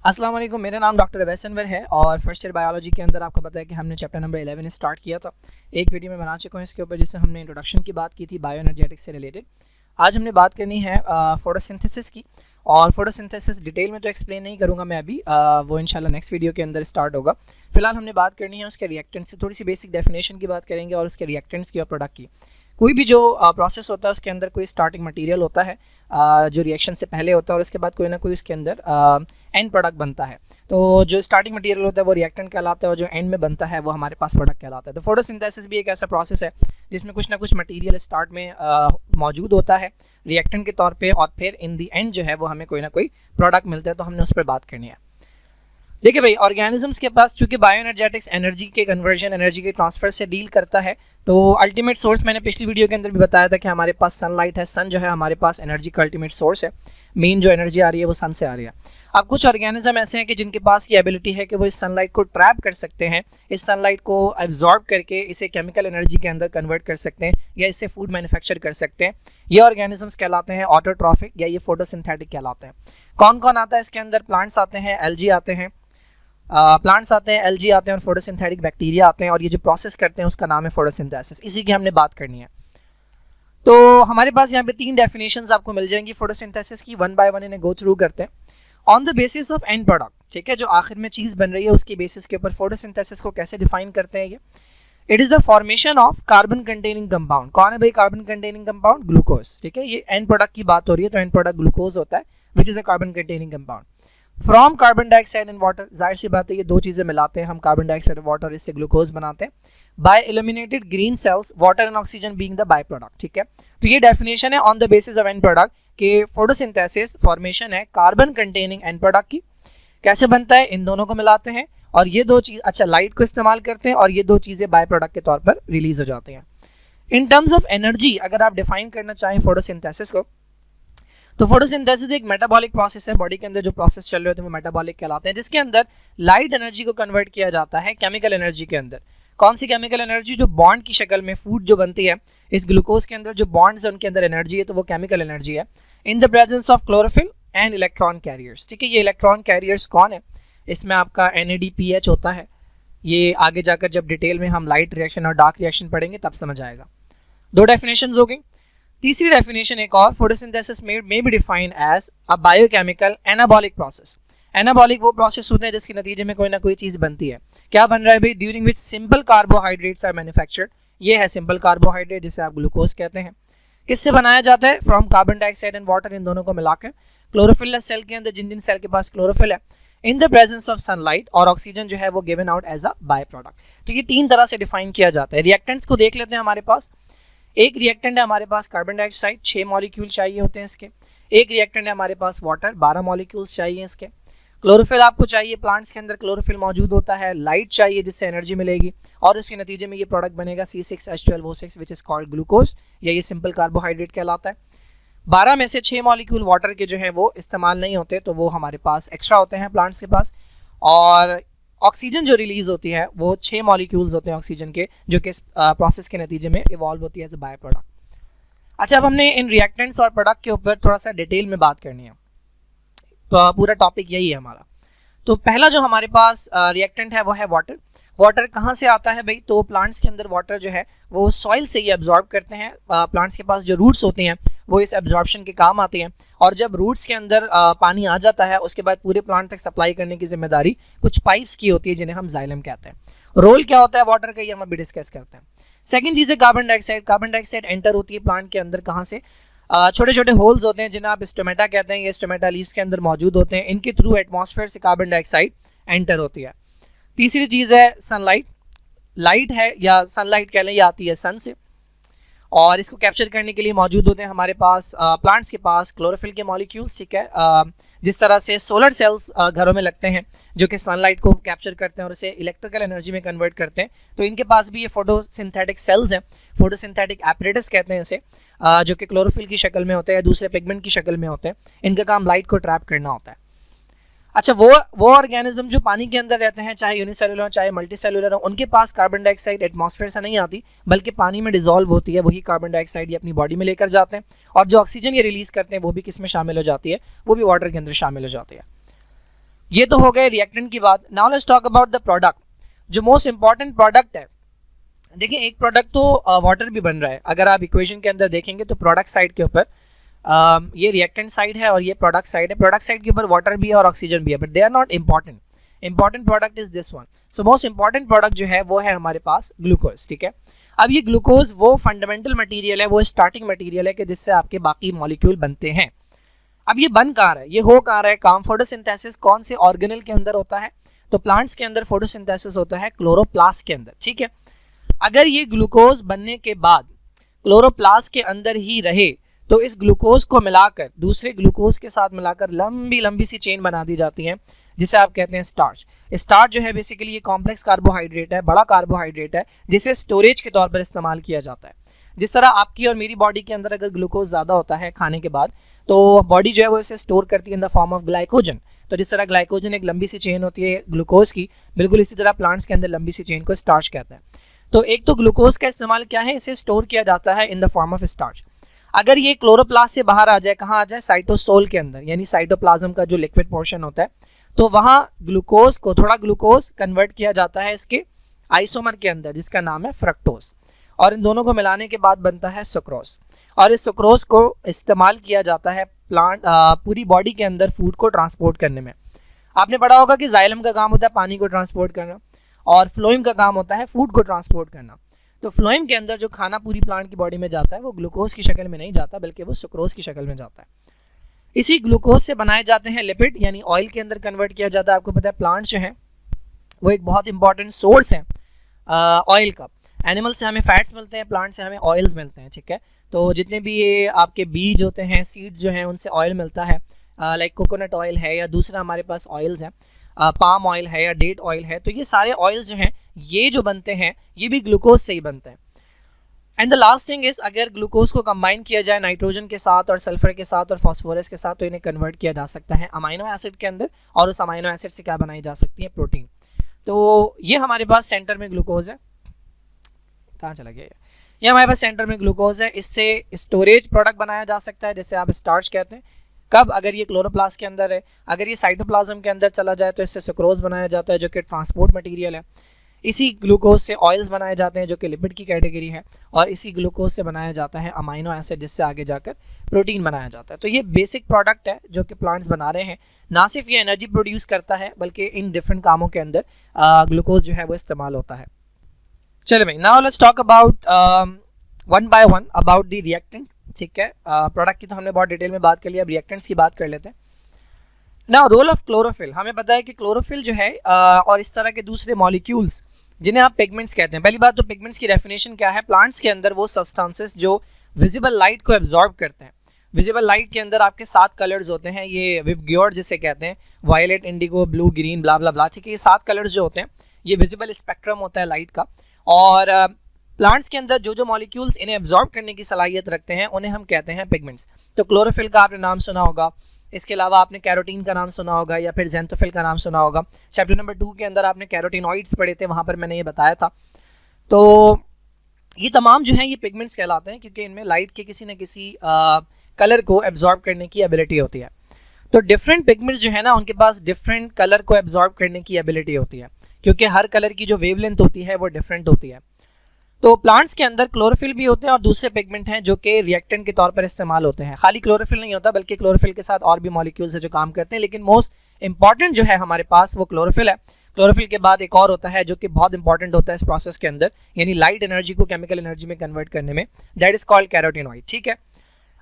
अस्सलाम वालेकुम, मेरा नाम डॉक्टर अवैस अनवर है और फर्स्ट ईयर बायोलॉजी के अंदर आपको पता है कि हमने चैप्टर नंबर 11 स्टार्ट किया था। एक वीडियो में बना चुका हूँ इसके ऊपर, जिससे हमने इंट्रोडक्शन की बात की थी बायो एनर्जेटिक्स से रिलेटेड। आज हमने बात करनी है फोटोसिंथेसिस की, और फोटोसिंथेसिस डिटेल में तो एक्सप्लेन नहीं करूँगा मैं अभी, वो इंशाल्लाह नेक्स्ट वीडियो के अंदर स्टार्ट होगा। फिलहाल हमने बात करनी है उसके रिएक्टेंट्स से, थोड़ी सी बेसिक डेफिनेशन की बात करेंगे और उसके रिएक्टेंट्स की और प्रोडक्ट की। कोई भी जो प्रोसेस होता है उसके अंदर कोई स्टार्टिंग मटेरियल होता है जो रिएक्शन से पहले होता है, और उसके बाद कोई ना कोई उसके अंदर एंड प्रोडक्ट बनता है। तो जो स्टार्टिंग मटेरियल होता है वो रिएक्टेंट कहलाता है, और जो एंड में बनता है वो हमारे पास प्रोडक्ट कहलाता है। तो फोटोसिंथेसिस भी एक ऐसा प्रोसेस है जिसमें कुछ ना कुछ मटेरियल स्टार्ट में मौजूद होता है रिएक्टेंट के तौर पे, और फिर इन दी एंड जो है वो हमें कोई ना कोई प्रोडक्ट मिलता है। तो हमने उस पर बात करनी है। देखिए भाई, ऑर्गेनिजम्स के पास चूंकि बायो एनर्जेटिक्स एनर्जी के कन्वर्जन, एनर्जी के ट्रांसफर से डील करता है, तो अल्टीमेट सोर्स मैंने पिछली वीडियो के अंदर भी बताया था कि हमारे पास सनलाइट है। सन जो है हमारे पास एनर्जी का अल्टीमेट सोर्स है। मेन जो एनर्जी आ रही है वो सन से आ रही है। अब कुछ ऑर्गेनिज्म ऐसे हैं कि जिनके पास ये एबिलिटी है कि वो इस सनलाइट को ट्रैप कर सकते हैं, इस सनलाइट को एब्जॉर्ब करके इसे केमिकल एनर्जी के अंदर कन्वर्ट कर सकते हैं, या इससे फूड मैन्युफैक्चर कर सकते हैं। ये ऑर्गेनिजम्स कहलाते हैं ऑटोट्रॉफिक, या ये फोटोसिंथेटिक कहलाते हैं। कौन कौन आता है इसके अंदर? प्लांट्स आते हैं, एल्गी आते हैं, एल्गी आते हैं, और फोटोसिंथेटिक बैक्टीरिया आते हैं, और ये जो प्रोसेस करते हैं उसका नाम है फोटोसिंथेसिस। इसी की हमने बात करनी है। तो हमारे पास यहाँ पे 3 डेफिनेशंस आपको मिल जाएंगी फोटोसिंथेसिस की। वन बाय वन इन्हें गो थ्रू करते हैं on the basis of end product. ठीक है, जो आखिर में चीज़ बन रही है उसकी बेसिस के ऊपर फोटोसिंथेसिस को कैसे डिफाइन करते हैं ये। It is the formation of carbon containing compound. कौन है भाई कार्बन कंटेनिंग कंपाउंड? ग्लूकोज। ठीक है, ये एंड प्रोडक्ट की बात हो रही है, तो एंड प्रोडक्ट ग्लूकोज होता है, which is a carbon containing compound from carbon dioxide and water. जाहिर सी बात है ये दो चीज़ें मिलाते हैं हम, कार्बन डाइऑक्साइड और वाटर, इससे ग्लूकोज बनाते हैं। By eliminated green cells, water and oxygen being the by product. ठीक है, तो ये डेफिनेशन है on the basis of end product कि फोटोसिंथेसिस फॉर्मेशन है कार्बन कंटेनिंग एंड प्रोडक्ट की। कैसे बनता है? इन दोनों को मिलाते हैं, और ये दो चीज़, अच्छा, लाइट को इस्तेमाल करते हैं, और ये दो चीज़ें बाय प्रोडक्ट के तौर पर रिलीज हो जाती हैं। इन टर्म्स ऑफ एनर्जी अगर आप डिफाइन करना चाहें फोटोसिंथेसिस को, तो फोटोसिंथेसिस एक मेटाबॉलिक प्रोसेस है। बॉडी के अंदर जो प्रोसेस चल रहे होते हैं वो मेटाबॉलिक कहलाते हैं, जिसके अंदर लाइट एनर्जी को कन्वर्ट किया जाता है केमिकल एनर्जी के अंदर। कौन सी केमिकल एनर्जी? जो बॉन्ड की शक्ल में फूड जो बनती है, इस ग्लूकोज के अंदर जो बॉन्ड्स है उनके अंदर एनर्जी है, तो वो केमिकल एनर्जी है in the presence of chlorophyll and electron carriers. ठीक है, ये इलेक्ट्रॉन कैरियर्स कौन है? इसमें आपका NADPH होता है। ये आगे जाकर जब डिटेल में हम लाइट रिएक्शन और डार्क रिएक्शन पढ़ेंगे तब समझ आएगा। 2 डेफिनेशंस हो गई। तीसरी डेफिनेशन एक और, फोटोसिंथेसिस में be defined as a biochemical anabolic process. Anabolic वो प्रोसेस होते हैं जिसके नतीजे में कोई ना कोई चीज़ बनती है। क्या बन रहा है भाई? During which simple carbohydrates are manufactured. ये है सिंपल कार्बोहाइड्रेट, जिसे आप ग्लूकोज कहते हैं। किससे बनाया जाता है? From carbon dioxide and water, इन दोनों को मिलाकर। क्लोरोफिल सेल के अंदर, जिन सेल के पास क्लोरोफिल है, in the presence of sunlight, और ऑक्सीजन जो है वो given out as a by product. तो ये 3 तरह से डिफाइन किया जाता है। रिएक्टेंट्स को देख लेते हैं। हमारे पास एक रिएक्टेंट है हमारे पास कार्बन डाइऑक्साइड, 6 मॉलिक्यूल चाहिए होते हैं इसके। एक रिएक्टेंट है हमारे पास वाटर, 12 मॉलिक्यूल्स चाहिए इसके। क्लोरोफिल आपको चाहिए, प्लांट्स के अंदर क्लोरोफिल मौजूद होता है। लाइट चाहिए जिससे एनर्जी मिलेगी, और इसके नतीजे में ये प्रोडक्ट बनेगा C6H12O6 which is called glucose, या ये सिंपल कार्बोहाइड्रेट कहलाता है। 12 में से 6 मॉलिक्यूल वाटर के जो है वो इस्तेमाल नहीं होते, तो वो हमारे पास एक्स्ट्रा होते हैं प्लांट्स के पास। और ऑक्सीजन जो रिलीज होती है वो 6 मॉलिक्यूल्स होते हैं ऑक्सीजन के, जो कि प्रोसेस के नतीजे में इवॉल्व होती है एज अ बाय प्रोडक्ट। अच्छा, अब हमने इन रिएक्टेंट्स और प्रोडक्ट के ऊपर थोड़ा सा डिटेल में बात करनी है। तो पूरा टॉपिक यही है हमारा। तो पहला जो हमारे पास रिएक्टेंट है वो है वाटर। वाटर कहाँ से आता है भाई? तो प्लांट्स के अंदर वाटर जो है वो सॉइल से ये एब्जॉर्ब करते हैं। प्लांट्स के पास जो रूट्स होती हैं वो इस एब्जॉर्प्शन के काम आती हैं, और जब रूट्स के अंदर पानी आ जाता है उसके बाद पूरे प्लांट तक सप्लाई करने की जिम्मेदारी कुछ पाइप्स की होती है, जिन्हें हम जाइलम कहते हैं। रोल क्या होता है वाटर का, ये हम अभी डिस्कस करते हैं। सेकेंड चीज़ है carbon dioxide. Carbon dioxide enter होती है प्लांट के अंदर, कहाँ से? छोटे छोटे होल्स होते हैं जिन्हें आप स्टोमेटा कहते हैं, ये स्टोमेटा लीव्स के अंदर मौजूद होते हैं। इनके थ्रू एटमॉस्फेयर से कार्बन डाइऑक्साइड एंटर होती है। तीसरी चीज़ है सनलाइट। लाइट है, या सनलाइट कह लें, ये आती है सन से, और इसको कैप्चर करने के लिए मौजूद होते हैं हमारे पास प्लांट्स के पास क्लोरोफिल के मॉलिक्यूल्स। ठीक है, जिस तरह से सोलर सेल्स घरों में लगते हैं जो कि सनलाइट को कैप्चर करते हैं और उसे इलेक्ट्रिकल एनर्जी में कन्वर्ट करते हैं, तो इनके पास भी ये फोटोसिंथेटिक सेल्स हैं, फोटोसिंथेटिक एपरेटस कहते हैं इसे, जो कि क्लोरोफिल की शक्ल में होते हैं, दूसरे पिगमेंट की शक्ल में होते हैं। इनका काम लाइट को ट्रैप करना होता है। अच्छा, वो ऑर्गेनिज्म जो पानी के अंदर रहते हैं, चाहे यूनिसेलुलर चाहे मल्टीसेलुलर हो, उनके पास कार्बन डाइऑक्साइड एटमॉस्फेयर से नहीं आती बल्कि पानी में डिजोल्व होती है। वही कार्बन डाइऑक्साइड ये अपनी बॉडी में लेकर जाते हैं, और जो ऑक्सीजन ये रिलीज करते हैं वो भी किस में शामिल हो जाती है? वो भी वाटर के अंदर शामिल हो जाती है। ये तो हो गए रिएक्टेंट की बात। Now let's talk about the product, जो मोस्ट इंपॉर्टेंट प्रोडक्ट है। देखिए एक प्रोडक्ट तो वाटर भी बन रहा है, अगर आप इक्वेशन के अंदर देखेंगे तो प्रोडक्ट साइड के ऊपर ये रिएक्टेंट साइड है और ये प्रोडक्ट साइड है। प्रोडक्ट साइड के ऊपर वाटर भी है और ऑक्सीजन भी है, but they are not important. Important product is this one. So most important product जो है वो है हमारे पास ग्लूकोज, ठीक है। अब ये ग्लूकोज वो फंडामेंटल मटेरियल है, वो स्टार्टिंग मटेरियल है कि जिससे आपके बाकी मॉलिक्यूल बनते हैं। अब ये बन कहाँ रहा है, ये हो कहाँ रहा है काम? फोटोसिंथेसिस कौन से ऑर्गेनल के अंदर होता है? तो प्लांट्स के अंदर फोटोसिंथेसिस होता है क्लोरोप्लास्ट के अंदर, ठीक है। अगर ये ग्लूकोज बनने के बाद क्लोरोप्लास्ट के अंदर ही रहे तो इस ग्लूकोज को मिलाकर दूसरे ग्लूकोज के साथ मिलाकर लंबी लंबी सी चेन बना दी जाती है, जिसे आप कहते हैं स्टार्च। स्टार्च जो है बेसिकली ये कॉम्प्लेक्स कार्बोहाइड्रेट है, बड़ा कार्बोहाइड्रेट है, जिसे स्टोरेज के तौर पर इस्तेमाल किया जाता है। जिस तरह आपकी और मेरी बॉडी के अंदर अगर ग्लूकोज ज़्यादा होता है खाने के बाद, तो बॉडी जो है वो इसे स्टोर करती है in the form of glycogen. तो जिस तरह ग्लाइकोजन एक लंबी सी चेन होती है ग्लूकोज की, बिल्कुल इसी तरह प्लांट्स के अंदर लंबी सी चेन को स्टार्च कहता है। तो एक तो ग्लूकोज का इस्तेमाल क्या है, इसे स्टोर किया जाता है in the form of starch. अगर ये क्लोरोप्लास्ट से बाहर आ जाए, कहाँ आ जाए? साइटोसोल के अंदर, यानी साइटोप्लाज्म का जो लिक्विड पोर्शन होता है, तो वहाँ ग्लूकोज को, थोड़ा ग्लूकोज कन्वर्ट किया जाता है इसके आइसोमर के अंदर, जिसका नाम है फ्रक्टोज, और इन दोनों को मिलाने के बाद बनता है सुक्रोज। और इस सुक्रोज को इस्तेमाल किया जाता है प्लांट पूरी बॉडी के अंदर फूड को ट्रांसपोर्ट करने में। आपने पढ़ा होगा कि जाइलम का काम होता है पानी को ट्रांसपोर्ट करना, और फ्लोएम का काम होता है फूड को ट्रांसपोर्ट करना। तो फ्लोएम के अंदर जो खाना पूरी प्लांट की बॉडी में जाता है वो ग्लूकोज की शक्ल में नहीं जाता, बल्कि वो सुक्रोज की शक्ल में जाता है। इसी ग्लूकोज से बनाए जाते हैं लिपिड, यानी ऑयल के अंदर कन्वर्ट किया जाता है। आपको पता है प्लांट्स जो हैं वो एक बहुत इंपॉर्टेंट सोर्स है ऑयल का। एनिमल से हमें फैट्स मिलते हैं, प्लांट से हमें ऑयल्स मिलते हैं, ठीक है। तो जितने भी ये आपके बीज होते हैं, सीड्स जो हैं, उनसे ऑयल मिलता है, लाइक कोकोनट ऑयल है या दूसरा हमारे पास ऑयल्स हैं, पाम ऑयल है या डेट ऑयल है। तो ये सारे ऑयल्स जो हैं ये जो बनते हैं ये भी ग्लूकोज से ही बनते हैं। And the last thing is, अगर ग्लूकोज को कंबाइन किया जाए नाइट्रोजन के साथ और सल्फर के साथ और फास्फोरस के साथ, तो इन्हें कन्वर्ट किया जा सकता है अमाइनो एसिड के अंदर, और उस अमाइनो एसिड से क्या बनाई जा सकती है? प्रोटीन। तो ये हमारे पास सेंटर में ग्लूकोज है, कहाँ चला गया ये हमारे पास सेंटर में ग्लूकोज है। इससे स्टोरेज प्रोडक्ट बनाया जा सकता है, जैसे आप स्टार्च कहते हैं। कब? अगर ये क्लोरोप्लास्ट के अंदर है। अगर ये साइटोप्लाज्म के अंदर चला जाए तो इससे सुक्रोज बनाया जाता है, जो कि ट्रांसपोर्ट मटेरियल है। इसी ग्लूकोज से ऑयल्स बनाए जाते हैं, जो कि लिपिड की कैटेगरी है, और इसी ग्लूकोज से बनाया जाता है अमाइनो एसिड, जिससे आगे जाकर प्रोटीन बनाया जाता है। तो ये बेसिक प्रोडक्ट है जो कि प्लांट्स बना रहे हैं। ना सिर्फ ये एनर्जी प्रोड्यूस करता है, बल्कि इन डिफरेंट कामों के अंदर ग्लूकोज जो है वो इस्तेमाल होता है। चलो भाई, now let's talk about one by one about the reactant, ठीक है। प्रोडक्ट की तो हमने बहुत डिटेल में बात कर लिया, अब रिएक्टेंट्स की बात कर लेते हैं। नाउ रोल ऑफ क्लोरोफिल, हमें पता है कि क्लोरोफिल जो है और इस तरह के दूसरे मॉलिक्यूल्स जिन्हें आप पिगमेंट्स कहते हैं। पहली बात तो पिगमेंट्स की डेफिनेशन क्या है? प्लांट्स के अंदर वो सब्सटेंसेस जो विजिबल लाइट को एब्जॉर्ब करते हैं। विजिबल लाइट के अंदर आपके 7 कलर्स होते हैं, ये विबग्योर जिसे कहते हैं, वायलेट, इंडिगो, ब्लू, ग्रीन, ब्ला ब्ला ब्ला, ठीक है। ये 7 कलर्स जो होते हैं ये विजिबल स्पेक्ट्रम होता है लाइट का। और प्लांट्स के अंदर जो जो मॉलिक्यूल्स इन्हें एब्जॉर्ब करने की सलाहियत रखते हैं उन्हें हम कहते हैं पिगमेंट्स। तो क्लोरोफिल का आपने नाम सुना होगा, इसके अलावा आपने कैरोटीन का नाम सुना होगा या फिर ज़ैंथोफिल का नाम सुना होगा। चैप्टर नंबर 2 के अंदर आपने कैरोटीनॉइड्स पढ़े थे, वहाँ पर मैंने ये बताया था। तो ये तमाम जो हैं ये पिगमेंट्स कहलाते हैं, क्योंकि इनमें लाइट के किसी न किसी कलर को एब्जॉर्ब करने की एबिलिटी होती है। तो डिफरेंट पिगमेंट्स जो है ना, उनके पास डिफरेंट कलर को एब्जॉर्ब करने की एबिलिटी होती है, क्योंकि हर कलर की जो वेवलेंथ होती है वो डिफरेंट होती है। तो प्लांट्स के अंदर क्लोरोफिल भी होते हैं और दूसरे पिगमेंट हैं जो कि रिएक्टेंट के तौर पर इस्तेमाल होते हैं। खाली क्लोरोफिल नहीं होता, बल्कि क्लोरोफिल के साथ और भी मॉलिक्यूल्स हैं जो काम करते हैं, लेकिन मोस्ट इंपॉर्टेंट जो है हमारे पास वो क्लोरोफिल है। क्लोरोफिल के बाद एक और होता है जो कि बहुत इंपॉर्टेंट होता है इस प्रोसेस के अंदर, यानी लाइट एनर्जी को केमिकल एनर्जी में कन्वर्ट करने में, दैट इज कॉल्ड कैरोटीनॉइड, ठीक है।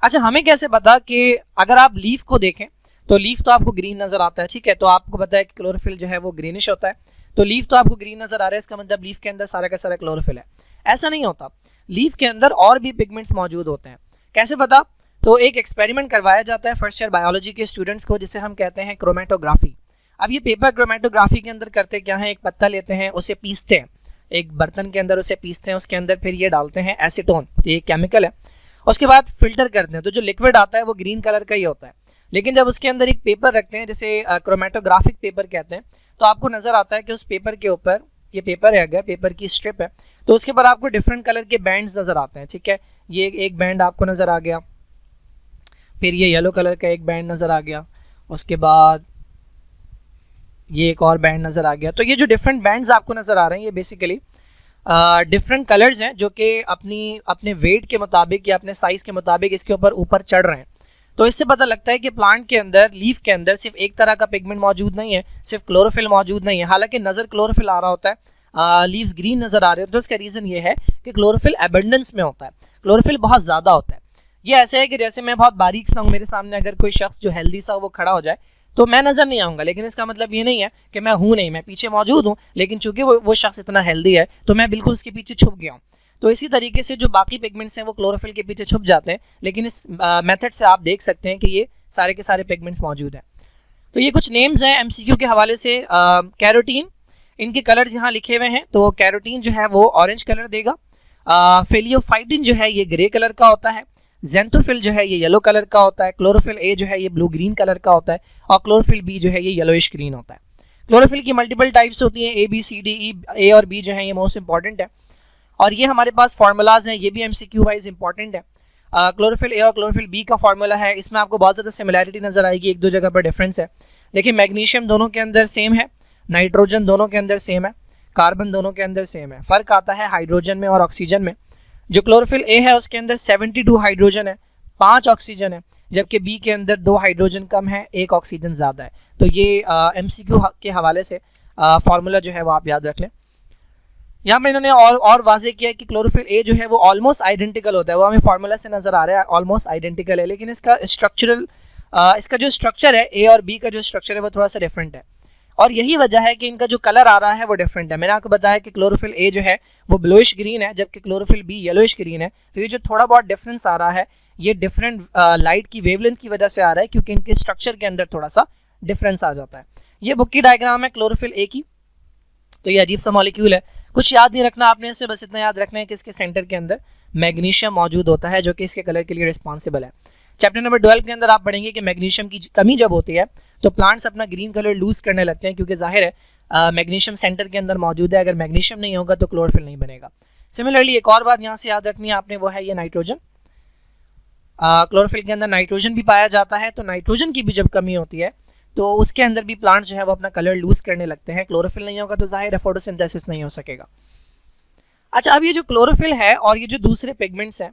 अच्छा, हमें कैसे पता कि अगर आप लीफ को देखें तो लीफ तो आपको ग्रीन नजर आता है, ठीक है। तो आपको पता है कि क्लोरोफिल जो है वो ग्रीनिश होता है, तो लीफ तो आपको ग्रीन नजर आ रहा है, इसका मतलब लीफ के अंदर सारा का सारा क्लोरोफिल है। ऐसा नहीं होता, लीफ के अंदर और भी पिगमेंट्स मौजूद होते हैं। कैसे पता? तो एक एक्सपेरिमेंट करवाया जाता है फर्स्ट ईयर बायोलॉजी के स्टूडेंट्स को, जिसे हम कहते हैं क्रोमेटोग्राफी। अब ये पेपर क्रोमेटोग्राफी के अंदर करते क्या है, एक पत्ता लेते हैं, उसे पीसते हैं, एक बर्तन के अंदर उसे पीसते हैं, उसके अंदर फिर ये डालते हैं एसीटोन, ये एक केमिकल है, उसके बाद फिल्टर करते हैं, तो जो लिक्विड आता है वो ग्रीन कलर का ही होता है। लेकिन जब उसके अंदर एक पेपर रखते हैं, जैसे क्रोमेटोग्राफिक पेपर कहते हैं, तो आपको नजर आता है कि उस पेपर के ऊपर, ये पेपर है अगर पेपर की स्ट्रिप है, तो उसके ऊपर आपको डिफरेंट कलर के बैंड्स नजर आते हैं, ठीक है। ये एक बैंड आपको नजर आ गया, फिर ये येलो कलर का एक बैंड नजर आ गया, उसके बाद ये एक और बैंड नज़र आ गया। तो ये जो डिफरेंट बैंड्स आपको नज़र आ रहे हैं ये बेसिकली डिफरेंट कलर्स हैं जो कि अपने वेट के मुताबिक या अपने साइज़ के मुताबिक इसके ऊपर चढ़ रहे हैं। तो इससे पता लगता है कि प्लांट के अंदर, लीफ के अंदर सिर्फ एक तरह का पिगमेंट मौजूद नहीं है, सिर्फ क्लोरोफिल मौजूद नहीं है। हालांकि नज़र क्लोरोफिल आ रहा होता है, लीव्स ग्रीन नज़र आ रहे हैं, तो इसका रीज़न ये है कि क्लोरोफिल एबंडेंस में होता है, क्लोरोफिल बहुत ज़्यादा होता है। ये ऐसे है कि जैसे मैं बहुत बारीक सा हूँ, मेरे सामने अगर कोई शख्स जो हेल्दी सा वो खड़ा हो जाए तो मैं नज़र नहीं आऊँगा, लेकिन इसका मतलब ये नहीं है कि मैं हूँ नहीं, मैं पीछे मौजूद हूँ, लेकिन चूंकि वो शख्स इतना हेल्दी है तो मैं बिल्कुल उसके पीछे छुप गया हूँ। तो इसी तरीके से जो बाकी पिगमेंट्स हैं वो क्लोरोफिल के पीछे छुप जाते हैं, लेकिन इस मेथड से आप देख सकते हैं कि ये सारे के सारे पिगमेंट्स मौजूद हैं। तो ये कुछ नेम्स हैं एमसीक्यू के हवाले से। कैरोटीन, इनके कलर्स यहाँ लिखे हुए हैं। तो कैरोटीन जो है वो ऑरेंज कलर देगा, फेलियोफाइटिन जो है ये ग्रे कलर का होता है, जेंथोफिल जो है ये येलो कलर का होता है, क्लोरोफिल ए जो है ये ब्लू ग्रीन कलर का होता है, और क्लोरोफिल बी जो है ये येलोइश ग्रीन होता है। क्लोरोफिल की मल्टीपल टाइप्स होती हैं, A B C D E, ए और बी जो है ये मोस्ट इंपॉर्टेंट है, और ये हमारे पास फार्मूलाज हैं, ये भी एमसीक्यू वाइज इंपॉर्टेंट है। क्लोरोफिल ए और क्लोरोफिल बी का फार्मूला है, इसमें आपको बहुत ज़्यादा सिमिलैरिटी नजर आएगी, एक दो जगह पर डिफरेंस है। देखिए मैग्नीशियम दोनों के अंदर सेम है, नाइट्रोजन दोनों के अंदर सेम है, कार्बन दोनों के अंदर सेम है, फ़र्क आता है हाइड्रोजन में और ऑक्सीजन में। जो क्लोरोफिल ए है उसके अंदर 72 हाइड्रोजन है, 5 ऑक्सीजन है, जबकि बी के अंदर 2 हाइड्रोजन कम है, 1 ऑक्सीजन ज़्यादा है। तो ये एमसीक्यू के हवाले से फार्मूला जो है वो आप याद रख लें। यहाँ पर इन्होंने और वाजे किया है कि क्लोरोफिल ए जो है वो ऑलमोस्ट आइडेंटिकल होता है, वो हमें फार्मूला से नज़र आ रहा है ऑलमोस्ट आइडेंटिकल है, लेकिन इसका इसका जो स्ट्रक्चर है, ए और बी का जो स्ट्रक्चर है वो थोड़ा सा डिफरेंट है, और यही वजह है कि इनका जो कलर आ रहा है वो डिफरेंट है। मैंने आपको बताया कि क्लोरोफिल ए जो है वो ब्लूइश ग्रीन है, जबकि क्लोरोफिल बी येलोइश ग्रीन है। तो ये जो थोड़ा बहुत डिफरेंस आ रहा है ये डिफरेंट लाइट की वेवलेंथ की वजह से आ रहा है, क्योंकि इनके स्ट्रक्चर के अंदर थोड़ा सा डिफरेंस आ जाता है। ये बुक की डायग्राम है क्लोरोफिल ए की। तो ये अजीब सा मॉलिक्यूल है, कुछ याद नहीं रखना आपने इससे, बस इतना याद रखना है कि इसके सेंटर के अंदर मैग्नीशियम मौजूद होता है जो कि इसके कलर के लिए रिस्पॉन्सिबल है। चैप्टर नंबर 12 के अंदर आप पढ़ेंगे कि मैग्नीशियम की कमी जब होती है तो प्लांट्स अपना ग्रीन कलर लूज करने लगते हैं, क्योंकि जाहिर है मैग्नीशियम सेंटर के अंदर मौजूद है, अगर मैग्नीशियम नहीं होगा तो क्लोरोफिल नहीं बनेगा। सिमिलरली एक और बात यहाँ से याद रखनी है आपने, वो है ये नाइट्रोजन। क्लोरोफिल के अंदर नाइट्रोजन भी पाया जाता है, तो नाइट्रोजन की भी जब कमी होती है तो उसके अंदर भी प्लांट जो है वो अपना कलर लूज करने लगते हैं। क्लोरोफिल नहीं होगा तो जाहिर है फोटोसिंथेसिस नहीं हो सकेगा। अच्छा, अब ये जो क्लोरोफिल है और ये जो दूसरे पिगमेंट्स हैं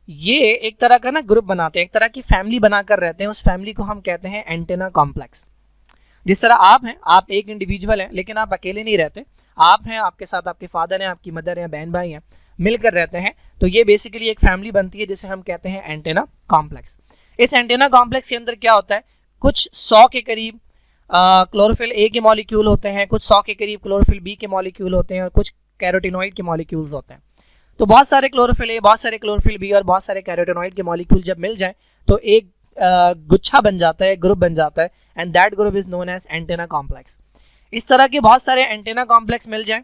ये एक तरह का ना ग्रुप बनाते हैं, एक तरह की फैमिली बनाकर रहते हैं, उस फैमिली को हम कहते हैं एंटेना कॉम्प्लेक्स। जिस तरह आप हैं, आप एक इंडिविजुअल हैं, लेकिन आप अकेले नहीं रहते, आप हैं, आपके साथ आपके फादर हैं, आपकी मदर हैं, बहन भाई हैं, मिलकर रहते हैं। तो ये बेसिकली एक फैमिली बनती है जिसे हम कहते हैं एंटेना कॉम्प्लेक्स। इस एंटेना कॉम्प्लेक्स के अंदर क्या होता है, कुछ 100 के करीब क्लोरोफिल ए के मॉलिक्यूल होते हैं, कुछ 100 के करीब क्लोरोफिल बी के मॉलिक्यूल होते हैं, और कुछ कैरोटिनॉइड के मॉलिक्यूल्स होते हैं। तो बहुत सारे क्लोरोफिल ए, बहुत सारे क्लोरोफिल बी और बहुत सारे कैरोटिनॉइड के मॉलिक्यूल जब मिल जाएं तो एक गुच्छा बन जाता है, ग्रुप बन जाता है, and that group is known as antenna complex. इस तरह के बहुत सारे एंटेना कॉम्प्लेक्स मिल जाएं,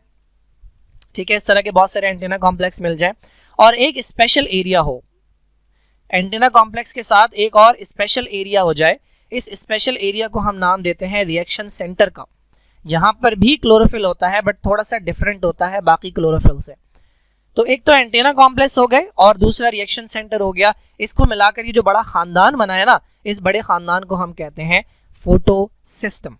ठीक है, इस तरह के बहुत सारे एंटेना कॉम्प्लेक्स मिल जाएं और एक स्पेशल एरिया हो, एंटेना कॉम्प्लेक्स के साथ एक और स्पेशल एरिया हो जाए, इस स्पेशल एरिया को हम नाम देते हैं रिएक्शन सेंटर का। यहाँ पर भी क्लोरोफिल होता है बट थोड़ा सा डिफरेंट होता है बाकी क्लोरोफिल से। तो एक तो एंटेना कॉम्प्लेक्स हो गए और दूसरा रिएक्शन सेंटर हो गया। इसको मिलाकर ये जो बड़ा खानदान बना है ना, इस बड़े खानदान को हम कहते हैं फोटो सिस्टम।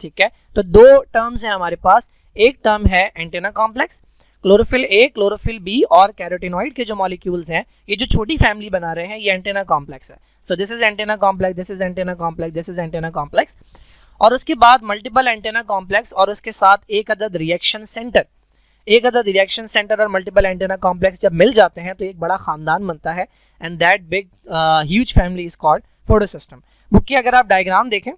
ठीक है, तो दो टर्म्स हैं हमारे पास, एक टर्म है antenna complex, chlorophyll A, chlorophyll B और कैरोटिनॉइड के जो मॉलिक्यूल्स हैं, ये जो छोटी फैमिली बना रहे हैं, ये एंटेना कॉम्प्लेक्स है। So this is antenna complex, this is antenna complex, this is antenna complex. और उसके बाद मल्टीपल एंटेना कॉम्प्लेक्स और उसके साथ एक अदद रिएक्शन सेंटर, एक अदद रिएक्शन सेंटर और मल्टीपल एंटेना कॉम्प्लेक्स जब मिल जाते हैं तो एक बड़ा खानदान बनता है, and that big huge family is called photo system. Book की अगर आप डायग्राम देखें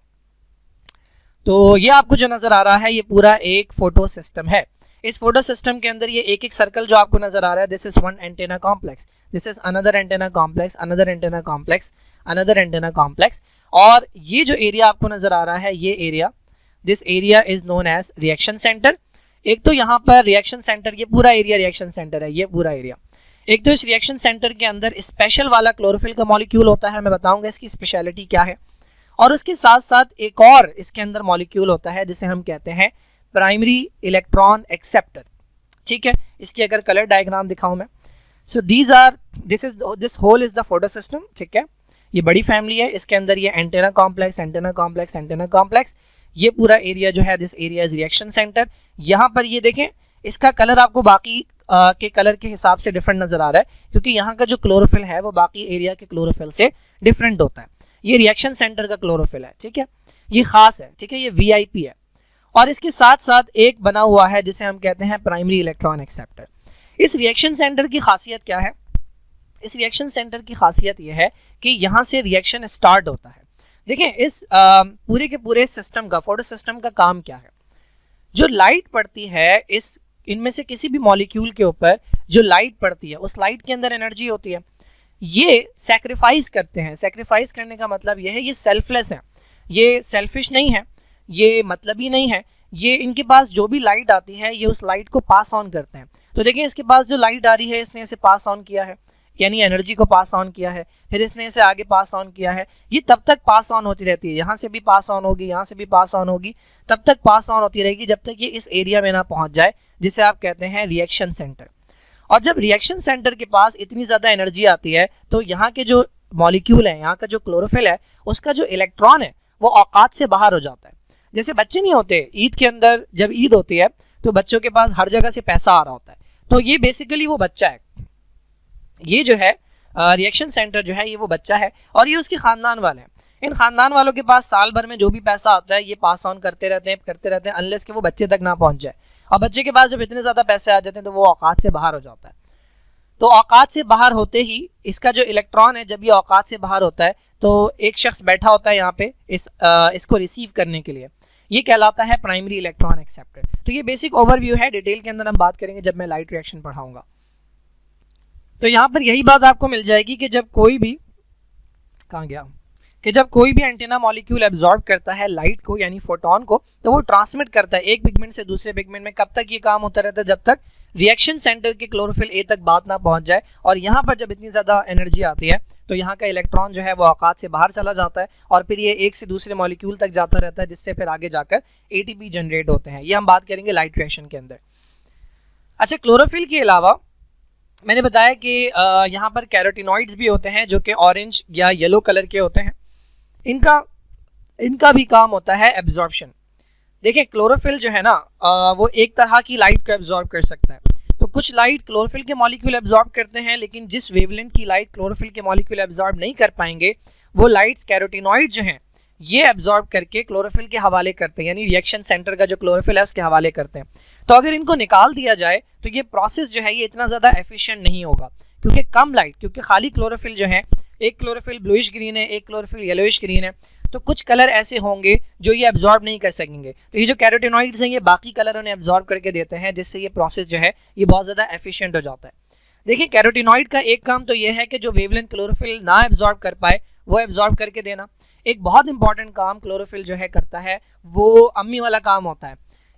तो ये आपको जो नजर आ रहा है ये पूरा एक फोटो सिस्टम है। इस फोटो सिस्टम के अंदर ये एक एक सर्कल जो आपको नजर आ रहा है, this is one antenna complex, this is another antenna complex, another antenna complex, another antenna complex. और ये जो एरिया आपको नजर आ रहा है, ये area, this area is known as reaction centre. एक तो यहाँ पर रिएक्शन सेंटर, ये पूरा एरिया रिएक्शन सेंटर है, ये पूरा एरिया। एक तो इस रिएक्शन सेंटर के अंदर स्पेशल वाला क्लोरोफिल का मॉलिक्यूल होता है, मैं बताऊंगा इसकी स्पेशलिटी क्या है। और उसके साथ साथ एक और इसके अंदर मॉलिक्यूल होता है जिसे हम कहते हैं प्राइमरी इलेक्ट्रॉन एक्सेप्टर। ठीक है, इसकी अगर कलर डायग्राम दिखाऊं मैं, so this whole is the photosystem. ठीक है, ये बड़ी फैमिली है, इसके अंदर ये antenna complex, antenna complex, antenna complex, ये पूरा एरिया जो है this area is reaction centre. यहाँ पर ये देखें इसका कलर आपको बाकी के कलर के हिसाब से डिफरेंट नजर आ रहा है क्योंकि यहाँ का जो क्लोरोफिल है वो बाकी एरिया के क्लोरोफिल से डिफरेंट होता है। ये रिएक्शन सेंटर का क्लोरोफिल है, ठीक है, ये खास है, ठीक है, ये वीआईपी है। और इसके साथ साथ एक बना हुआ है जिसे हम कहते हैं प्राइमरी इलेक्ट्रॉन एक्सेप्टर। इस रिएक्शन सेंटर की खासियत क्या है? इस रिएक्शन सेंटर की खासियत यह है कि यहाँ से रिएक्शन स्टार्ट होता है। देखें इस पूरे के पूरे सिस्टम का, फोटो सिस्टम का काम क्या है? जो लाइट पड़ती है इस इनमें से किसी भी मॉलिक्यूल के ऊपर जो लाइट पड़ती है उस लाइट के अंदर एनर्जी होती है। ये सैक्रिफाइस करते हैं। सैक्रिफाइस करने का मतलब यह है ये सेल्फलेस है, ये सेल्फिश नहीं है, ये मतलबी नहीं है, ये इनके पास जो भी लाइट आती है ये उस लाइट को पास ऑन करते हैं। तो देखिए इसके पास जो लाइट आ रही है इसने इसे पास ऑन किया है, यानी एनर्जी को पास ऑन किया है, फिर इसने इसे आगे पास ऑन किया है। ये तब तक पास ऑन होती रहती है, यहाँ से भी पास ऑन होगी, यहाँ से भी पास ऑन होगी, तब तक पास ऑन होती रहेगी जब तक ये इस एरिया में ना पहुँच जाए जिसे आप कहते हैं रिएक्शन सेंटर। और जब रिएक्शन सेंटर के पास इतनी ज़्यादा एनर्जी आती है तो यहाँ के जो मॉलिक्यूल है, यहाँ का जो क्लोरोफिल है, उसका जो इलेक्ट्रॉन है वो औकात से बाहर हो जाता है। जैसे बच्चे नहीं होते, ईद के अंदर जब ईद होती है तो बच्चों के पास हर जगह से पैसा आ रहा होता है, तो ये बेसिकली वो बच्चा है। ये जो है रिएक्शन सेंटर जो है ये वो बच्चा है और ये उसके ख़ानदान वाले हैं। इन ख़ानदान वालों के पास साल भर में जो भी पैसा आता है ये पास ऑन करते रहते हैं अनलेस कि वो बच्चे तक ना पहुंच जाए। और बच्चे के पास जब इतने ज़्यादा पैसे आ जाते हैं तो वो औकात से बाहर हो जाता है। तो औकात से बाहर होते ही इसका जो इलेक्ट्रॉन है, जब ये औकात से बाहर होता है तो एक शख्स बैठा होता है यहाँ पे इसको रिसीव करने के लिए, ये कहलाता है प्राइमरी इलेक्ट्रॉन एक्सेप्टर। तो ये बेसिक ओवरव्यू है, डिटेल के अंदर हम बात करेंगे जब मैं लाइट रिएक्शन पढ़ाऊंगा। तो यहाँ पर यही बात आपको मिल जाएगी कि जब कोई भी एंटीना मॉलिक्यूल एब्जॉर्ब करता है लाइट को यानी फोटोन को, तो वो ट्रांसमिट करता है एक पिगमेंट से दूसरे पिगमेंट में। कब तक ये काम होता रहता है? जब तक रिएक्शन सेंटर के क्लोरोफिल ए तक बात ना पहुंच जाए। और यहाँ पर जब इतनी ज़्यादा एनर्जी आती है तो यहाँ का इलेक्ट्रॉन जो है वो औकात से बाहर चला जाता है और फिर ये एक से दूसरे मॉलिक्यूल तक जाता रहता है, जिससे फिर आगे जाकर एटीपी जनरेट होते हैं। ये हम बात करेंगे लाइट रिएक्शन के अंदर। अच्छा, क्लोरोफिल के अलावा मैंने बताया कि यहाँ पर कैरोटिनॉइड्स भी होते हैं जो कि ऑरेंज या येलो कलर के होते हैं। इनका भी काम होता है एब्जॉर्प्शन। देखिए क्लोरोफिल जो है ना वो एक तरह की लाइट को एब्जॉर्ब कर सकता है। तो कुछ लाइट क्लोरोफिल के मॉलिक्यूल एब्जॉर्ब करते हैं, लेकिन जिस वेवलेंथ की लाइट क्लोरोफिल के मॉलिक्यूल एब्जॉर्ब नहीं कर पाएंगे वो लाइट्स कैरोटिनॉइड जो हैं ये एब्जॉर्ब करके क्लोरोफिल के हवाले करते हैं, यानी रिएक्शन सेंटर का जो क्लोरोफिल है उसके हवाले करते हैं। तो अगर इनको निकाल दिया जाए तो ये प्रोसेस जो है ये इतना ज़्यादा एफिशिएंट नहीं होगा, क्योंकि कम लाइट, क्योंकि खाली क्लोरोफिल जो है, एक क्लोरोफिल ब्लूइश ग्रीन है, एक क्लोरोफिल येलोइश ग्रीन है, तो कुछ कलर ऐसे होंगे जो ये एब्जॉर्ब नहीं कर सकेंगे। तो ये जो कैरोटिनॉइड्स हैं ये बाकी कलर उन्हें एब्जॉर्ब करके देते हैं, जिससे ये प्रोसेस जो है ये बहुत ज़्यादा एफिशिएंट हो जाता है। देखिए कैरोटिनॉइड का एक काम तो ये है कि जो वेवलेंथ क्लोरोफिल ना एब्जॉर्ब कर पाए वो एब्जॉर्ब करके देना। एक बहुत इंपॉर्टेंट काम क्लोरोफिल जो है करता है वो अम्मी वाला काम होता है।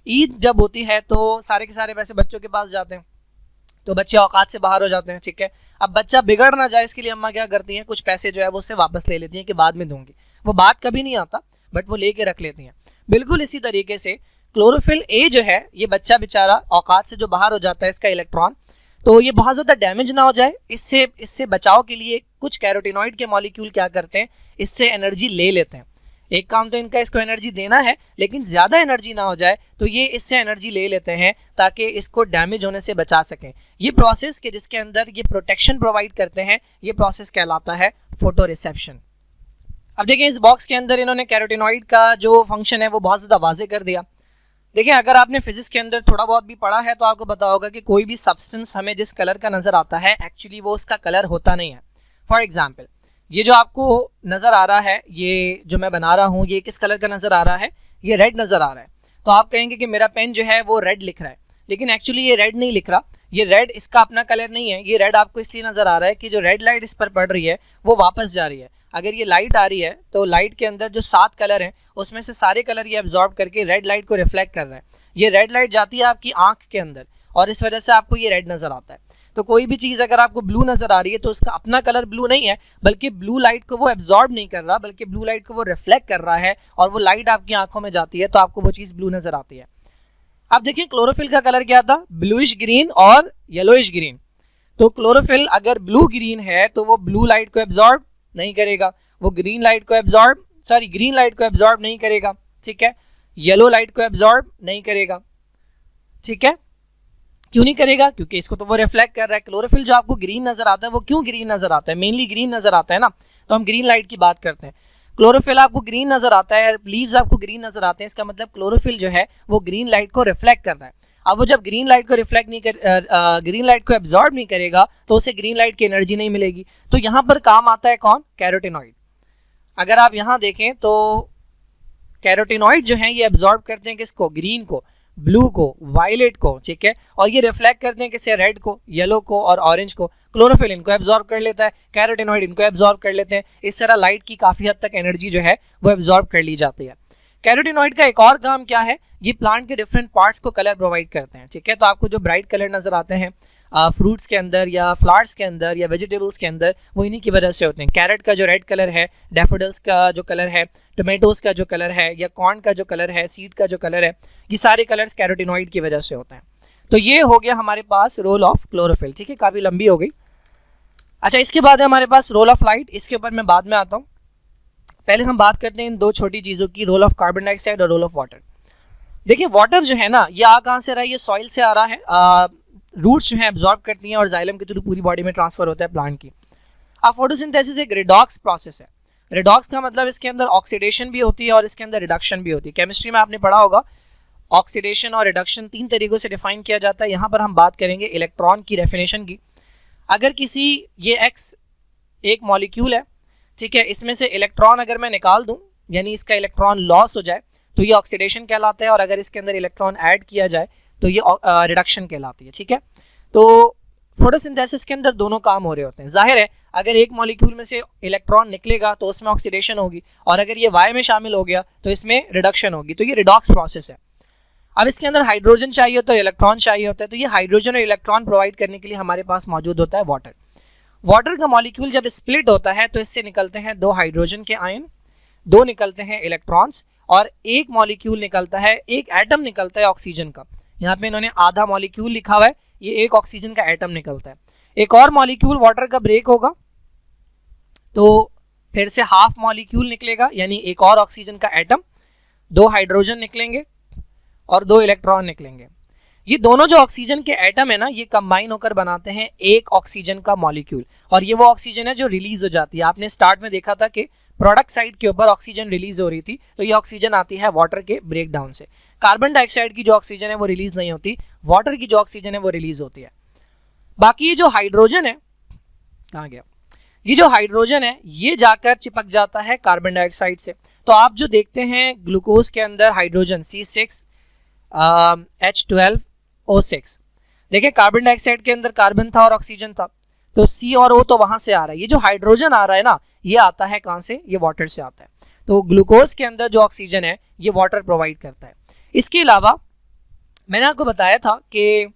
ईद जब होती है तो सारे के सारे पैसे बच्चों के पास जाते हैं, तो बच्चे औकात से बाहर हो जाते हैं, ठीक है। अब बच्चा बिगड़ ना जाए इसके लिए अम्मा क्या करती हैं, कुछ पैसे जो है वो उससे वापस ले लेती हैं कि बाद में दूंगी। वो बात कभी नहीं आता बट वो लेके रख लेती हैं। बिल्कुल इसी तरीके से क्लोरोफिल ए जो है ये बच्चा बेचारा औकात से जो बाहर हो जाता है इसका इलेक्ट्रॉन, तो ये बहुत ज़्यादा डैमेज ना हो जाए, इससे बचाव के लिए कुछ कैरोटिनॉइड के मॉलिक्यूल क्या करते हैं, इससे एनर्जी ले लेते हैं। एक काम तो इनका इसको एनर्जी देना है, लेकिन ज़्यादा एनर्जी ना हो जाए तो ये इससे एनर्जी ले लेते हैं ताकि इसको डैमेज होने से बचा सकें। ये प्रोसेस के जिसके अंदर ये प्रोटेक्शन प्रोवाइड करते हैं, ये प्रोसेस कहलाता है फोटो रिसेप्शन। अब देखिए इस बॉक्स के अंदर इन्होंने कैरोटिनॉइड का जो फंक्शन है वो बहुत ज़्यादा वाजे कर दिया। देखिए अगर आपने फिजिक्स के अंदर थोड़ा बहुत भी पढ़ा है तो आपको पता होगा कि कोई भी सब्सटेंस हमें जिस कलर का नज़र आता है एक्चुअली वो उसका कलर होता नहीं है। फॉर एग्जाम्पल ये जो आपको नज़र आ रहा है, ये जो मैं बना रहा हूँ, ये किस कलर का नज़र आ रहा है, ये रेड नज़र आ रहा है। तो आप कहेंगे कि मेरा पेन जो है वो रेड लिख रहा है, लेकिन एक्चुअली ये रेड नहीं लिख रहा। ये रेड इसका अपना कलर नहीं है, ये रेड आपको इसलिए नज़र आ रहा है कि जो रेड लाइट इस पर पड़ रही है वो वापस जा रही है। अगर ये लाइट आ रही है तो लाइट के अंदर जो 7 कलर हैं उसमें से सारे कलर ये एब्जॉर्ब करके रेड लाइट को रिफ्लेक्ट कर रहा है। ये रेड लाइट जाती है आपकी आंख के अंदर और इस वजह से आपको ये रेड नज़र आता है। तो कोई भी चीज़ अगर आपको ब्लू नज़र आ रही है तो उसका अपना कलर ब्लू नहीं है, बल्कि ब्लू लाइट को वो एब्जॉर्ब नहीं कर रहा, बल्कि ब्लू लाइट को वो रिफ्लेक्ट कर रहा है और वो लाइट आपकी आंखों में जाती है तो आपको वो चीज़ ब्लू नज़र आती है। अब देखिए क्लोरोफिल का कलर क्या था, ब्लूइश ग्रीन और येलोइश ग्रीन। तो क्लोरोफिल अगर ब्लू ग्रीन है तो वो ब्लू लाइट को एब्जॉर्ब नहीं करेगा, वो ग्रीन लाइट को एब्जॉर्ब नहीं करेगा, ठीक है। येलो लाइट को एब्जॉर्ब नहीं करेगा, ठीक है। क्यों नहीं करेगा? क्योंकि इसको तो वो रिफ्लेक्ट कर रहा है। क्लोरोफिल जो आपको ग्रीन नजर आता है वो क्यों ग्रीन नजर आता है? मेनली ग्रीन नजर आता है ना, तो हम ग्रीन लाइट की बात करते हैं। क्लोरोफिल आपको ग्रीन नजर आता है, लीव्स आपको ग्रीन नजर आते हैं, इसका मतलब क्लोरोफिल जो है वो ग्रीन लाइट को रिफ्लेक्ट कर रहा है। अब वो जब ग्रीन लाइट को रिफ्लेक्ट नहीं कर ग्रीन लाइट को एब्जॉर्ब नहीं करेगा तो उसे ग्रीन लाइट की एनर्जी नहीं मिलेगी। तो यहाँ पर काम आता है कौन? कैरोटीनॉइड। अगर आप यहाँ देखें तो कैरोटीनॉइड जो है ये एब्जॉर्ब करते हैं किसको? ग्रीन को, ब्लू को, वायलेट को, ठीक है, और ये रिफ्लेक्ट करते हैं किसे? रेड को, येलो को और ऑरेंज को। क्लोरोफिल इनको एब्जॉर्ब कर लेता है, कैरोटीनॉइड इनको एब्जॉर्ब कर लेते हैं। इस तरह लाइट की काफी हद तक एनर्जी जो है वो एब्जॉर्ब कर ली जाती है। कैरोटीनॉइड का एक और काम क्या है? ये प्लांट के डिफरेंट पार्ट्स को कलर प्रोवाइड करते हैं, ठीक है। तो आपको जो ब्राइट कलर नजर आते हैं फ्रूट्स के अंदर या फ्लावर्स के अंदर या वेजिटेबल्स के अंदर, वो इन्हीं की वजह से होते हैं। कैरेट का जो रेड कलर है, डैफोडिल्स का जो कलर है, टोमेटोज का जो कलर है, या कॉर्न का जो कलर है, सीड का जो कलर है, ये सारे कलर्स कैरोटीनॉइड की वजह से होते हैं। तो ये हो गया हमारे पास रोल ऑफ क्लोरोफिल, ठीक है। काफी लंबी हो गई। अच्छा, इसके बाद है हमारे पास रोल ऑफ लाइट। इसके ऊपर मैं बाद में आता हूँ, पहले हम बात करते हैं इन दो छोटी चीजों की, रोल ऑफ कार्बन डाइऑक्साइड और रोल ऑफ वाटर। देखिए वाटर जो है ना, ये आ कहाँ से रहा है? ये सॉइल से आ रहा है। रूट्स जो है एब्जॉर्ब करती हैं और जाइलम के थ्रू पूरी बॉडी में ट्रांसफर होता है प्लांट की। अब फोटोसिंथेसिस एक रिडॉक्स प्रोसेस है। रिडॉक्स का मतलब इसके अंदर ऑक्सीडेशन भी होती है और इसके अंदर रिडक्शन भी होती है। केमिस्ट्री में आपने पढ़ा होगा ऑक्सीडेशन और रिडक्शन 3 तरीकों से डिफाइन किया जाता है। यहाँ पर हम बात करेंगे इलेक्ट्रॉन की डेफिनेशन की। अगर किसी ये X एक मॉलिक्यूल है, ठीक है, इसमें से इलेक्ट्रॉन अगर मैं निकाल दूं, यानी इसका इलेक्ट्रॉन लॉस हो जाए, तो ये ऑक्सीडेशन कहलाता है, और अगर इसके अंदर इलेक्ट्रॉन ऐड किया जाए तो ये रिडक्शन कहलाती है, ठीक है। तो फोटोसिंथेसिस के अंदर दोनों काम हो रहे होते हैं। जाहिर है अगर एक मॉलिक्यूल में से इलेक्ट्रॉन निकलेगा तो उसमें ऑक्सीडेशन होगी, और अगर ये Y में शामिल हो गया तो इसमें रिडक्शन होगी। तो ये रिडॉक्स प्रोसेस है। अब इसके अंदर हाइड्रोजन चाहिए होता है, इलेक्ट्रॉन चाहिए होता है, तो ये हाइड्रोजन और इलेक्ट्रॉन प्रोवाइड करने के लिए हमारे पास मौजूद होता है वाटर। वाटर का मॉलिक्यूल जब स्प्लिट होता है तो इससे निकलते हैं 2 हाइड्रोजन के आयन, 2 निकलते हैं इलेक्ट्रॉन्स, और एक मॉलिक्यूल निकलता है, एक एटम निकलता है ऑक्सीजन का। यहाँ पे इन्होंने आधा मॉलिक्यूल लिखा हुआ है, ये एक ऑक्सीजन का एटम निकलता है। एक और मॉलिक्यूल वाटर का ब्रेक होगा तो फिर से हाफ मॉलिक्यूल निकलेगा, यानी एक और ऑक्सीजन का एटम, 2 हाइड्रोजन निकलेंगे और 2 इलेक्ट्रॉन निकलेंगे। ये दोनों जो ऑक्सीजन के एटम है ना, ये कंबाइन होकर बनाते हैं एक ऑक्सीजन का मॉलिक्यूल, और ये वो ऑक्सीजन है जो रिलीज हो जाती है। आपने स्टार्ट में देखा था कि प्रोडक्ट साइड के ऊपर ऑक्सीजन रिलीज हो रही थी, तो ये ऑक्सीजन आती है वाटर के ब्रेकडाउन से। कार्बन डाइऑक्साइड की जो ऑक्सीजन है वो रिलीज नहीं होती, वाटर की जो ऑक्सीजन है वो रिलीज होती है। बाकी ये जो हाइड्रोजन है, कहाँ गया? ये जो हाइड्रोजन है ये जाकर चिपक जाता है कार्बन डाइऑक्साइड से। तो आप जो देखते हैं ग्लूकोज के अंदर हाइड्रोजन C6H12O6, देखिए कार्बन डाइऑक्साइड के अंदर कार्बन था और ऑक्सीजन था, तो C और O तो वहां से आ रहा है। ये जो हाइड्रोजन आ रहा है ना, ये आता है कहां से? ये वाटर से आता है। तो ग्लूकोज के अंदर जो ऑक्सीजन है ये वाटर प्रोवाइड करता है। इसके अलावा मैंने आपको बताया था कि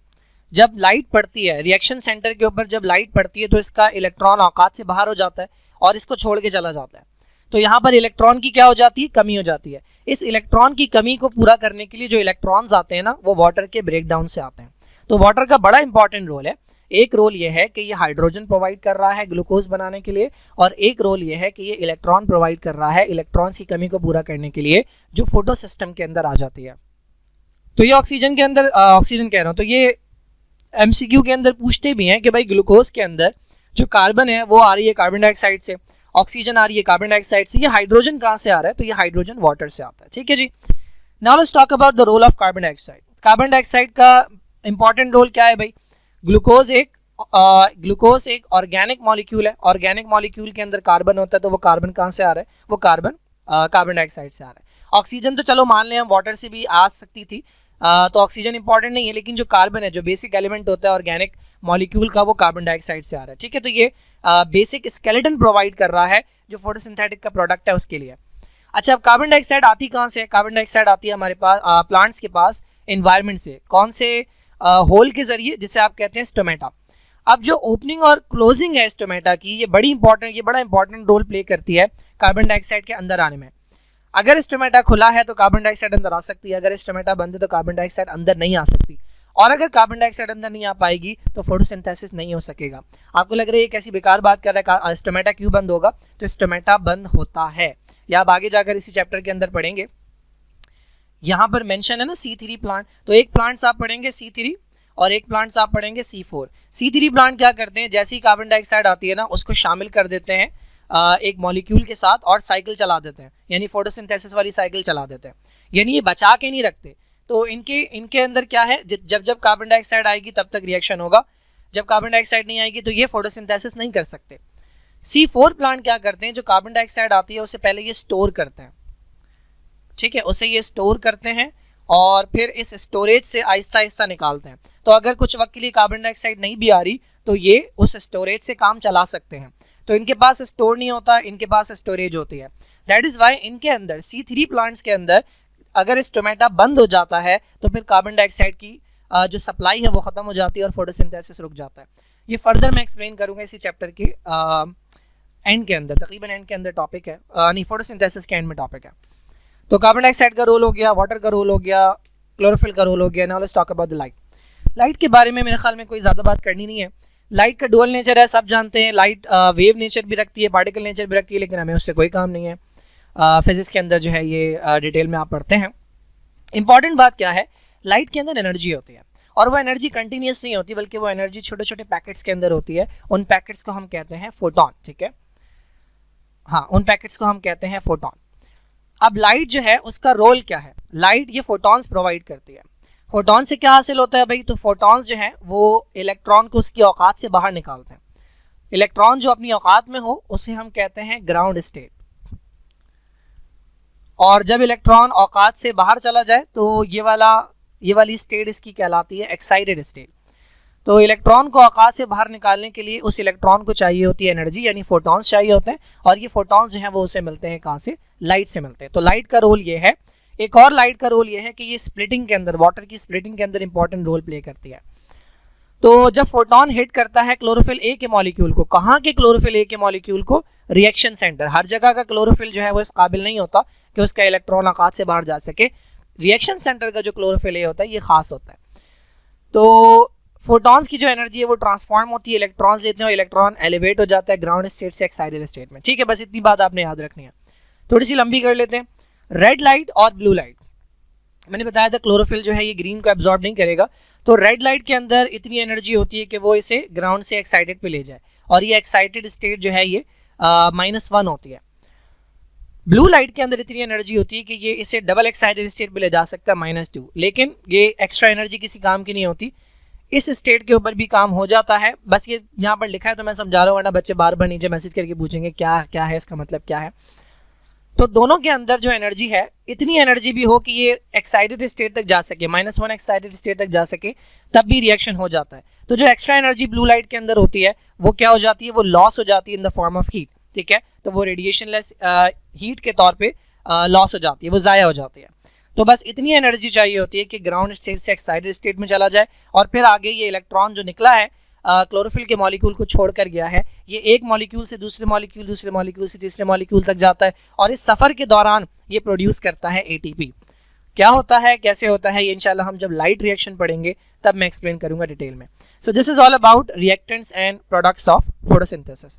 जब लाइट पड़ती है रिएक्शन सेंटर के ऊपर, जब लाइट पड़ती है तो इसका इलेक्ट्रॉन औकात से बाहर हो जाता है और इसको छोड़ के चला जाता है। तो यहाँ पर इलेक्ट्रॉन की क्या हो जाती है? कमी हो जाती है। इस इलेक्ट्रॉन की कमी को पूरा करने के लिए जो इलेक्ट्रॉन्स आते हैं ना, वो वाटर के ब्रेकडाउन से आते हैं। तो वाटर का बड़ा इंपॉर्टेंट रोल है। एक रोल ये है कि ये हाइड्रोजन प्रोवाइड कर रहा है ग्लूकोज बनाने के लिए, और एक रोल ये है कि ये इलेक्ट्रॉन प्रोवाइड कर रहा है इलेक्ट्रॉन्स की कमी को पूरा करने के लिए, जो फोटो सिस्टम के अंदर आ जाती है। तो ये ऑक्सीजन के अंदर, ऑक्सीजन कह रहा हूँ, तो ये MCQ के अंदर पूछते भी हैं कि भाई ग्लूकोज के अंदर जो कार्बन है वो आ रही है कार्बन डाइऑक्साइड से, ऑक्सीजन आ रही है कार्बन डाइऑक्साइड से, ये हाइड्रोजन कहाँ से आ रहा है? तो ये हाइड्रोजन वाटर से आता है, ठीक है जी। Now let's talk about the role of carbon dioxide. Carbon dioxide का इंपॉर्टेंट रोल क्या है भाई? ग्लूकोज एक ऑर्गेनिक मॉलिक्यूल है। ऑर्गेनिक मॉलिक्यूल के अंदर कार्बन होता है, तो वो कार्बन कहाँ से आ रहा है? वो कार्बन डाइऑक्साइड से आ रहा है। ऑक्सीजन तो चलो मान लें हम वाटर से भी आ सकती थी, तो ऑक्सीजन इंपॉर्टेंट नहीं है, लेकिन जो कार्बन है, जो बेसिक एलिमेंट होता है ऑर्गेनिक मॉलिक्यूल का, वो कार्बन डाइऑक्साइड से आ रहा है, ठीक है। तो ये बेसिक स्केलेटन प्रोवाइड कर रहा है जो फोटोसिंथेटिक का प्रोडक्ट है उसके लिए। अच्छा, अब कार्बन डाइऑक्साइड आती कहाँ से है? कार्बन डाइऑक्साइड आती है हमारे पास प्लांट्स के पास एनवायरनमेंट से। कौन से? होल के जरिए, जिसे आप कहते हैं स्टोमेटा। अब जो ओपनिंग और क्लोजिंग है स्टोमेटा की, ये बड़ा इंपॉर्टेंट रोल प्ले करती है कार्बन डाइऑक्साइड के अंदर आने में। अगर स्टोमेटा खुला है तो कार्बन डाइऑक्साइड अंदर आ सकती है, अगर स्टोमेटा बंद है तो कार्बन डाइऑक्साइड अंदर नहीं आ सकती। और अगर कार्बन डाइऑक्साइड अंदर नहीं आ पाएगी तो फोटोसिंथेसिस नहीं हो सकेगा। आपको लग रहा है ये कैसी बेकार बात कर रहा है, स्टोमेटा क्यों बंद होगा? तो स्टोमेटा बंद होता है, या आप आगे जाकर इसी चैप्टर के अंदर पढ़ेंगे। यहाँ पर मेंशन है ना C3 प्लांट, तो एक प्लांट आप पढ़ेंगे C3 और एक प्लांट आप पढ़ेंगे C4। C3 प्लांट क्या करते हैं, जैसे ही कार्बन डाइऑक्साइड आती है ना उसको शामिल कर देते हैं एक मॉलिक्यूल के साथ और साइकिल चला देते हैं, यानी फोटोसिंथेसिस वाली साइकिल चला देते हैं, यानी ये बचा के नहीं रखते। तो इनके अंदर क्या है, जब कार्बन डाइऑक्साइड आएगी तब तक रिएक्शन होगा, जब कार्बन डाइऑक्साइड नहीं आएगी तो ये फोटोसिंथेसिस नहीं कर सकते। C4 प्लांट क्या करते हैं, जो कार्बन डाइऑक्साइड आती है उससे पहले ये स्टोर करते हैं, ठीक है, उसे ये स्टोर करते हैं और फिर इस स्टोरेज से आहिस्ता आहिस्ता निकालते हैं। तो अगर कुछ वक्त के लिए कार्बन डाइऑक्साइड नहीं भी आ रही तो ये उस स्टोरेज से काम चला सकते हैं। तो इनके पास स्टोर नहीं होता, इनके पास स्टोरेज होती है। दैट इज वाई इनके अंदर C3 प्लांट्स के अंदर अगर स्टोमेटा बंद हो जाता है तो फिर कार्बन डाइऑक्साइड की जो सप्लाई है वो खत्म हो जाती है और फोटोसिंथेसिस रुक जाता है। ये फर्दर मैं एक्सप्लेन करूंगा इसी चैप्टर के एंड के अंदर, तकरीबन एंड के अंदर टॉपिक है, नहीं फोटोसिंथेसिस के एंड में टॉपिक है। तो कार्बन डाइऑक्साइड का रोल हो गया, वाटर का रोल हो गया, क्लोरोफिल का रोल हो गया। Now let's talk about the light. Light के बारे में मेरे ख्याल में कोई ज़्यादा बात करनी नहीं है। लाइट का डुअल नेचर है, सब जानते हैं। लाइट वेव नेचर भी रखती है, पार्टिकल नेचर भी रखती है, लेकिन हमें उससे कोई काम नहीं है। फिजिक्स के अंदर जो है ये डिटेल में आप पढ़ते हैं। इंपॉर्टेंट बात क्या है, लाइट के अंदर एनर्जी होती है और वो एनर्जी कंटिन्यूस नहीं होती, बल्कि वो एनर्जी छोटे छोटे पैकेट्स के अंदर होती है। उन पैकेट्स को हम कहते हैं फोटोन, ठीक है, हाँ, उन पैकेट्स को हम कहते हैं फोटोन। अब लाइट जो है उसका रोल क्या है, लाइट ये फोटॉन्स प्रोवाइड करती है। फोटॉन से क्या हासिल होता है भाई, तो फोटॉन्स जो है वो इलेक्ट्रॉन को उसकी औकात से बाहर निकालते हैं। इलेक्ट्रॉन जो अपनी औकात में हो उसे हम कहते हैं ग्राउंड स्टेट, और जब इलेक्ट्रॉन औकात से बाहर चला जाए तो ये वाली स्टेट इसकी कहलाती है एक्साइटेड स्टेट। तो इलेक्ट्रॉन को औकात से बाहर निकालने के लिए उस इलेक्ट्रॉन को चाहिए होती है एनर्जी, यानी फोटॉन्स चाहिए होते हैं, और ये फोटॉन्स जो हैं वो उसे मिलते हैं कहाँ से, लाइट से मिलते हैं। तो लाइट का रोल ये है। एक और लाइट का रोल ये है कि ये स्प्लिटिंग के अंदर, वाटर की स्प्लिटिंग के अंदर इंपॉर्टेंट रोल प्ले करती है। तो जब फोटॉन हिट करता है क्लोरोफिल ए के मॉलिक्यूल को, कहाँ के क्लोरोफिल ए के मॉलिक्यूल को, रिएक्शन सेंटर। हर जगह का क्लोरोफिल जो है वो इस काबिल नहीं होता कि उसका इलेक्ट्रॉन औकात से बाहर जा सके। रिएक्शन सेंटर का जो क्लोरोफिल ए होता है ये खास होता है। तो फोटॉन्स की जो एनर्जी है वो ट्रांसफॉर्म होती है, इलेक्ट्रॉन्स लेते हैं और इलेक्ट्रॉन एलिवेट हो जाता है ग्राउंड स्टेट से एक्साइटेड स्टेट में, ठीक है। बस इतनी बात आपने याद रखनी है। थोड़ी सी लंबी कर लेते हैं। रेड लाइट और ब्लू लाइट, मैंने बताया था क्लोरोफिल जो है ये ग्रीन को एब्जॉर्ब नहीं करेगा। तो रेड लाइट के अंदर इतनी एनर्जी होती है कि वो इसे ग्राउंड से एक्साइटेड पे ले जाए, और ये एक्साइटेड स्टेट जो है ये -1 होती है। ब्लू लाइट के अंदर इतनी एनर्जी होती है कि ये इसे डबल एक्साइटेड स्टेट पे ले जा सकता है -2, लेकिन ये एक्स्ट्रा एनर्जी किसी काम की नहीं होती। इस स्टेट के ऊपर भी काम हो जाता है। बस ये यहाँ पर लिखा है तो मैं समझा रहा हूँ, वरना बच्चे बार बार नीचे मैसेज करके पूछेंगे क्या है, इसका मतलब क्या है। तो दोनों के अंदर जो एनर्जी है, इतनी एनर्जी भी हो कि ये एक्साइटेड स्टेट तक जा सके, -1 एक्साइटेड स्टेट तक जा सके, तब भी रिएक्शन हो जाता है। तो जो एक्स्ट्रा एनर्जी ब्लू लाइट के अंदर होती है वो क्या हो जाती है, वो लॉस हो जाती है in the form of heat, ठीक है। तो वो रेडिएशन लेस हीट के तौर पे लॉस हो जाती है, वो ज़ाया हो जाती है। तो बस इतनी एनर्जी चाहिए होती है कि ग्राउंड स्टेट से एक्साइटेड स्टेट में चला जाए, और फिर आगे ये इलेक्ट्रॉन जो निकला है क्लोरोफिल के मॉलिक्यूल को छोड़कर गया है, ये एक मॉलिक्यूल से दूसरे मॉलिक्यूल, दूसरे मॉलिक्यूल से तीसरे मॉलिक्यूल तक जाता है, और इस सफ़र के दौरान ये प्रोड्यूस करता है ATP। क्या होता है, कैसे होता है, ये इंशाल्लाह हम जब लाइट रिएक्शन पढ़ेंगे तब मैं एक्सप्लेन करूंगा डिटेल में। So this is all about reactants and products of photosynthesis.